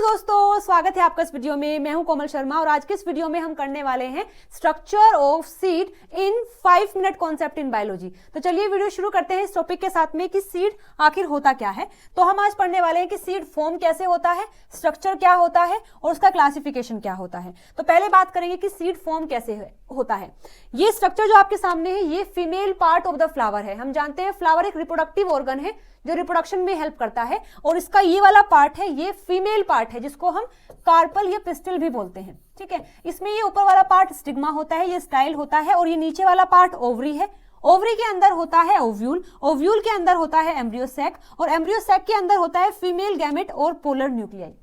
दोस्तों, स्वागत है आपका इस वीडियो में। मैं हूं कोमल शर्मा और आज के इस वीडियो में हम करने वाले हैं structure of seed in 5 minute concept in biology. तो चलिए वीडियो शुरू करते हैं इस टॉपिक के साथ में कि सीड आखिर होता क्या है। तो हम आज पढ़ने वाले हैं कि सीड फॉर्म कैसे होता है, स्ट्रक्चर क्या होता है और उसका क्लासिफिकेशन क्या होता है। तो पहले बात करेंगे कि सीड फॉर्म कैसे होता है। ये स्ट्रक्चर जो आपके सामने है ये female part of the flower है। हम जानते हैं फ्लावर एक रिप्रोडक्टिव ऑर्गन है जो रिप्रोडक्शन में हेल्प करता है और इसका ये वाला पार्ट है, ये फीमेल पार्ट है जिसको हम कार्पल या पिस्टल भी बोलते हैं। ठीक है, इसमें ये ऊपर वाला पार्ट स्टिग्मा होता है, ये स्टाइल होता है और ये नीचे वाला पार्ट ओवरी है। ओवरी के अंदर होता है ओव्यूल, ओव्यूल के अंदर होता है एम्ब्रियो सैक और एम्ब्रियो सैक के अंदर होता है फीमेल गैमेट और पोलर न्यूक्लियाई।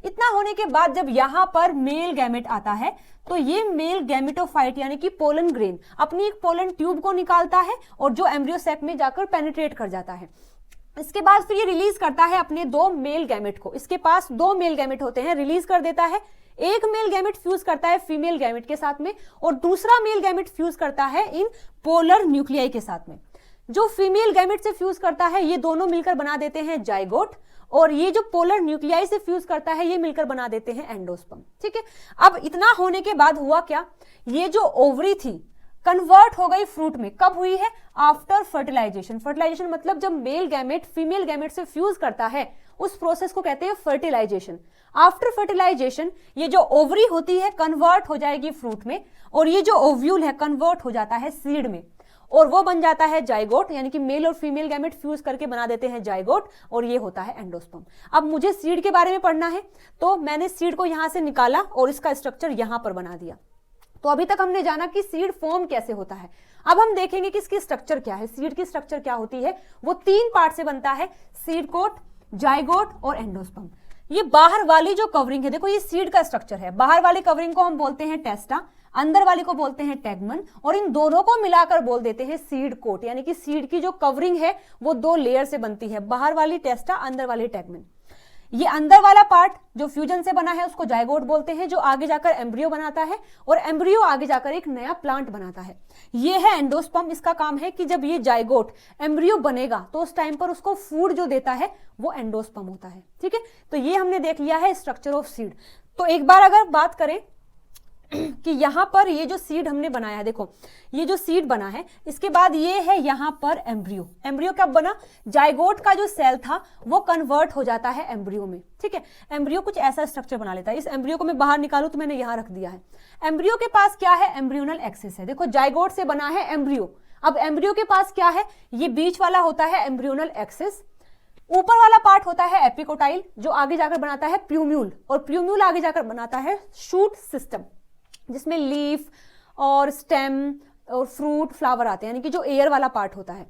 इतना होने के बाद जब यहां पर मेल गैमेट आता है तो ये मेल गैमेटोफाइट यानी कि पोलन ग्रेन अपनी एक पोलन ट्यूब को निकालता है और जो एम्ब्रियो सैक में जाकर पेनिट्रेट कर जाता है। इसके बाद फिर ये रिलीज करता है अपने 2 मेल गैमेट को। इसके पास 2 मेल गैमेट होते हैं, रिलीज कर देता है। एक मेल गैमेट फ्यूज करता है फीमेल गैमेट के साथ में और दूसरा मेल गैमेट फ्यूज करता है इन पोलर न्यूक्लियाई के साथ में। जो फीमेल गैमेट से फ्यूज करता है ये दोनों मिलकर बना देते हैं जाइगोट और ये जो पोलर न्यूक्लियाई से फ्यूज करता है ये मिलकर बना देते हैं एंडोस्पर्म। ठीक है, अब इतना होने के बाद हुआ क्या, ये जो ओवरी थी कन्वर्ट हो गई फ्रूट में। कब हुई है? After fertilisation. फर्टिलाइजेशन मतलब जब मेल गैमेट फीमेल गैमेट से फ्यूज करता है उस प्रोसेस को कहते हैं फर्टिलाइजेशन। आफ्टर फर्टिलाइजेशन ये जो ओवरी होती है कन्वर्ट हो जाएगी फ्रूट में और ये जो ओव्यूल है कन्वर्ट हो जाता है सीड में और वो बन जाता है जाइगोट, यानी कि मेल और फीमेल गैमेट फ्यूज करके बना देते हैं जाइगोट और ये होता है एंडोस्पर्म। अब मुझे सीड के बारे में पढ़ना है तो मैंने सीड को यहां से निकाला और इसका स्ट्रक्चर यहां पर बना दिया। तो अभी तक हमने जाना कि सीड फॉर्म कैसे होता है। अब हम देखेंगे कि इसकी स्ट्रक्चर क्या है। सीड की स्ट्रक्चर क्या होती है? वो 3 पार्ट से बनता है, सीड कोट, जाइगोट और एंडोस्पर्म। ये बाहर वाली जो कवरिंग है, देखो ये सीड का स्ट्रक्चर है। बाहर वाली कवरिंग को हम बोलते हैं टेस्टा, अंदर वाली को बोलते हैं टैगमन और इन दोनों को मिलाकर बोल देते हैं सीड कोट। यानी कि सीड की जो कवरिंग है वो 2 लेयर से बनती है, बाहर वाली टेस्टा, अंदर वाली टैगमन। ये अंदर वाला पार्ट जो फ्यूजन से बना है उसको जाइगोट बोलते हैं, जो आगे जाकर एम्ब्रियो बनाता है और एम्ब्रियो आगे जाकर एक नया प्लांट बनाता है। ये है एंडोस्पर्म। इसका काम है कि जब ये जाइगोट एम्ब्रियो बनेगा तो उस टाइम पर उसको फूड जो देता है वो एंडोस्पर्म होता है। ठीक है, तो ये हमने देख लिया है स्ट्रक्चर ऑफ सीड। तो एक बार अगर बात करें कि यहां पर ये जो सीड हमने बनाया है, देखो ये जो सीड बना है इसके बाद ये है यहां पर एम्ब्रियो। एम्ब्रियो कब बना? जाइगोट का जो सेल था वो कन्वर्ट हो जाता है एम्ब्रियो में। ठीक है, एम्ब्रियो कुछ ऐसा स्ट्रक्चर बना लेता है। इस एम्ब्रियो को मैं बाहर निकालूं तो मैंने यहां रख दिया है। एम्ब्रियो के पास क्या है? एम्ब्रियोनल एक्सिस है। देखो जाइगोट से बना है एम्ब्रियो, अब एम्ब्रियो के पास क्या है? ये बीच वाला होता है एम्ब्रियोनल एक्सिस। ऊपर वाला पार्ट होता है एपिकोटाइल जो आगे जाकर बनाता है प्यूम्यूल और प्यूम्यूल आगे जाकर बनाता है शूट सिस्टम जिसमें लीफ और स्टेम और फ्रूट फ्लावर आते हैं, यानी कि जो एयर वाला पार्ट होता है।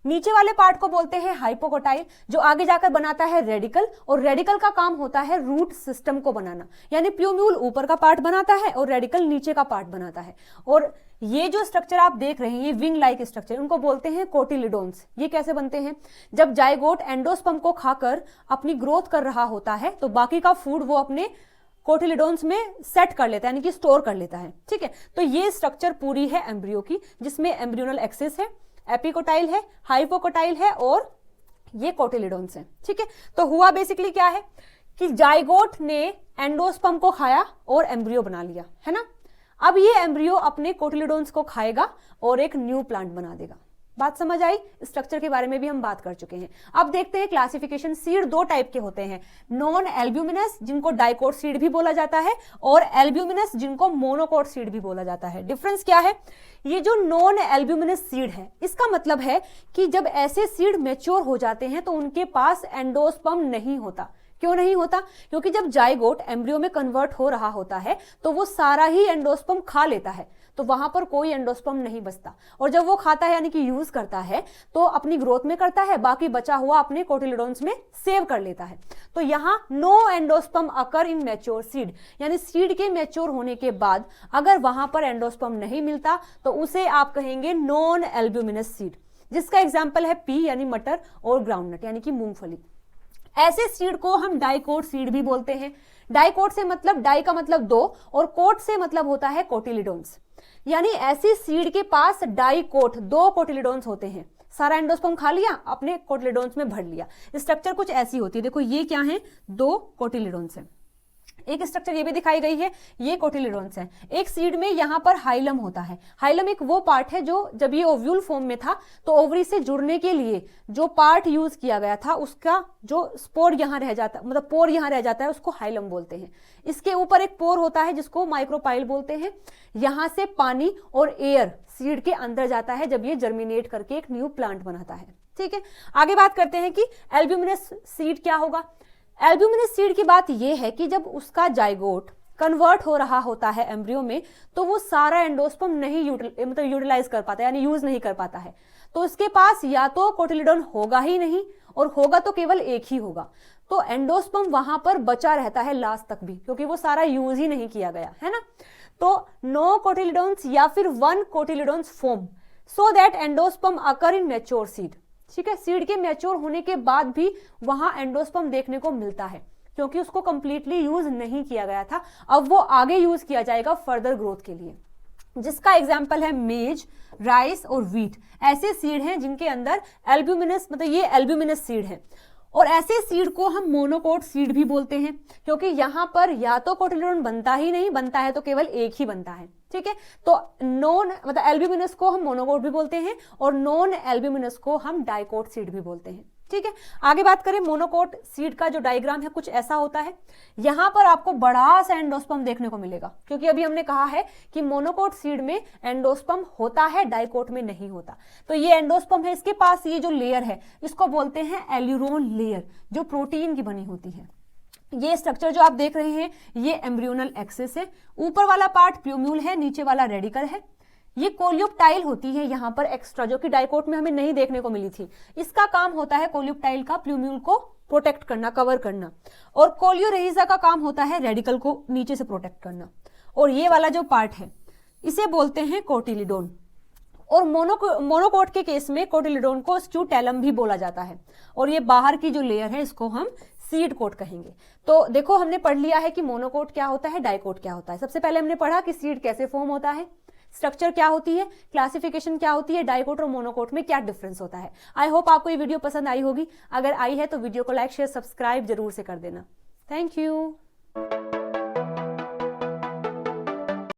नीचे वाले पार्ट को बोलते हैं हाइपोकोटाइल जो आगे जाकर बनाता है रेडिकल और रेडिकल का काम होता है रूट सिस्टम को बनाना। यानी प्यूम्यूल ऊपर का पार्ट बनाता है और रेडिकल नीचे का पार्ट बनाता है। और ये जो स्ट्रक्चर आप देख रहे हैं ये विंग लाइक स्ट्रक्चर, उनको बोलते हैं कोटिलिडोन्स। ये कैसे बनते हैं? जब जाइगोट एंडोस्पर्म को खाकर अपनी ग्रोथ कर रहा होता है तो बाकी का फूड वो अपने कोटिलिडोन्स में सेट कर लेता है, यानी कि स्टोर कर लेता है। ठीक है, तो ये स्ट्रक्चर पूरी है एम्ब्रियो की जिसमें एम्ब्रियोनल एक्सिस है, एपिकोटाइल है, हाइपोकोटाइल है और ये कोटिलिडोन्स है। ठीक है, तो हुआ बेसिकली क्या है कि जाइगोट ने एंडोस्पर्म को खाया और एम्ब्रियो बना लिया, है ना। अब ये एम्ब्रियो अपने कोटिलिडोन्स को खाएगा और एक न्यू प्लांट बना देगा। बात समझ आई? स्ट्रक्चर के बारे में भी हम बात कर चुके हैं। अब देखते हैं क्लासिफिकेशन। सीड 2 टाइप के होते हैं, नॉन एल्ब्यूमिनस जिनको डाइकोट सीड भी बोला जाता है और एल्ब्यूमिनस जिनको मोनोकोट सीड भी बोला जाता है। डिफरेंस क्या है? ये जो नॉन एल्ब्यूमिनस सीड है इसका मतलब है कि जब ऐसे सीड मैच्योर हो जाते हैं तो उनके पास एंडोस्पर्म नहीं होता। क्यों नहीं होता? क्योंकि जब जाइगोट एम्ब्रियो में कन्वर्ट हो रहा होता है तो वो सारा ही एंडोस्पर्म खा लेता है, तो वहां पर कोई एंडोस्पर्म नहीं बचता। और जब वो खाता है यानी कि यूज करता है तो अपनी ग्रोथ में करता है, बाकी बचा हुआ अपने कोटिलिडोन्स में सेव कर लेता है। तो यहाँ no endosperm occur in mature seed, यानी सीड के मैच्योर होने के बाद अगर वहां पर एंडोस्पर्म नहीं मिलता तो उसे आप कहेंगे नॉन एल्ब्यूमिनस सीड, जिसका एग्जाम्पल है पी यानी मटर और ग्राउंडनट यानी कि मूंगफली। ऐसे सीड को हम डाइकोट सीड भी बोलते हैं। डाइकोट से मतलब, डाई का मतलब 2 और कोट से मतलब होता है कोटिलिडोन्स, यानी ऐसी सीड के पास डाइकोट 2 कोटिलिडोन्स होते हैं। सारा एंडोस्पर्म खा लिया, अपने कोटिलिडोन्स में भर लिया। स्ट्रक्चर कुछ ऐसी होती है। देखो ये क्या है, 2 कोटिलिडोन्स है। एक स्ट्रक्चर ये भी दिखाई गई है, ये कोटिलिडोन्स है। एक सीड में यहाँ पर हाइलम होता है। हाइलम एक वो पार्ट है जो जब ये ओव्यूल फॉर्म में था तो ओवरी से जुड़ने के लिए जो पार्ट यूज किया गया था उसका जो स्पोर यहाँ रह जाता, मतलब पोर यहाँ रह जाता है, उसको हाइलम बोलते हैं। इसके ऊपर एक पोर होता है जिसको माइक्रोपाइल बोलते हैं। यहाँ से पानी और एयर सीड के अंदर जाता है जब ये जर्मिनेट करके एक न्यू प्लांट बनाता है। ठीक है, आगे बात करते हैं कि एल्ब्यूमिनस सीड क्या होगा। एल्ब्यूमिनस सीड की बात यह है कि जब उसका जाइगोट कन्वर्ट हो रहा होता है एम्ब्रियो में तो वो सारा एंडोस्पर्म नहीं यूटिलाइज कर पाता, यानी यूज नहीं कर पाता है। तो उसके पास या तो कोटिलिडोन होगा ही नहीं, और होगा तो केवल एक ही होगा। तो एंडोस्पर्म वहां पर बचा रहता है लास्ट तक भी, क्योंकि वो सारा यूज ही नहीं किया गया है ना। तो नो कोटिलिडोन्स या फिर one cotyledons form so that endosperm occur in mature seed. ठीक है, सीड के मैच्योर होने के बाद भी वहां एंडोस्पर्म देखने को मिलता है, क्योंकि उसको कंप्लीटली यूज नहीं किया गया था। अब वो आगे यूज किया जाएगा फर्दर ग्रोथ के लिए, जिसका एग्जाम्पल है मेज, राइस और व्हीट। ऐसे सीड हैं जिनके अंदर एल्ब्यूमिनस, मतलब ये एल्ब्यूमिनस सीड है। और ऐसे सीड को हम मोनोकोट सीड भी बोलते हैं, क्योंकि यहां पर या तो कोटिलिडोन बनता ही नहीं, बनता है तो केवल एक ही बनता है। ठीक है, तो नॉन मतलब एल्ब्यूमिनस को हम मोनोकोट भी बोलते हैं और नॉन एल्ब्यूमिनस को हम डाइकोट सीड भी बोलते हैं। ठीक है, आगे बात करें मोनोकोट सीड का जो डायग्राम है कुछ ऐसा होता है। यहां पर आपको बड़ा सा एंडोस्पर्म देखने को मिलेगा, क्योंकि अभी हमने कहा है कि मोनोकोट सीड में एंडोस्पर्म होता है, डाइकोट में नहीं होता। तो ये एंडोस्पर्म है, इसके पास ये जो लेयर है इसको बोलते हैं एल्यूरोन लेयर, जो प्रोटीन की बनी होती है। ये स्ट्रक्चर जो आप देख रहे हैं ये एम्ब्रियोनल एक्सिस है। ऊपर वाला पार्ट प्लूम्यूल है, नीचे वाला रेडिकल है। ये कोलियोप्टाइल होती है यहाँ पर एक्स्ट्रा, जो कि डाइकोट में हमें नहीं देखने को मिली थी। इसका काम होता है कोलियोप्टाइल का प्लूम्यूल को प्रोटेक्ट करना, कवर करना। और कोलियोरेहिजा का काम होता है रेडिकल को नीचे से प्रोटेक्ट करना। और ये वाला जो पार्ट है इसे बोलते हैं कोटिलिडोन। और मोनोकोट के केस में कोटिलिडोन को स्क्यूटेलम भी बोला जाता है। और ये बाहर की जो लेयर है इसको हम सीड कोट कहेंगे। तो देखो हमने पढ़ लिया है कि मोनोकोट क्या होता है, डाइकोट क्या होता है। सबसे पहले हमने पढ़ा कि सीड कैसे फॉर्म होता है, स्ट्रक्चर क्या होती है, क्लासिफिकेशन क्या होती है, डाइकोट और मोनोकोट में क्या डिफरेंस होता है। आई होप आपको ये वीडियो पसंद आई होगी। अगर आई है तो वीडियो को लाइक, शेयर, सब्सक्राइब जरूर से कर देना। Thank you.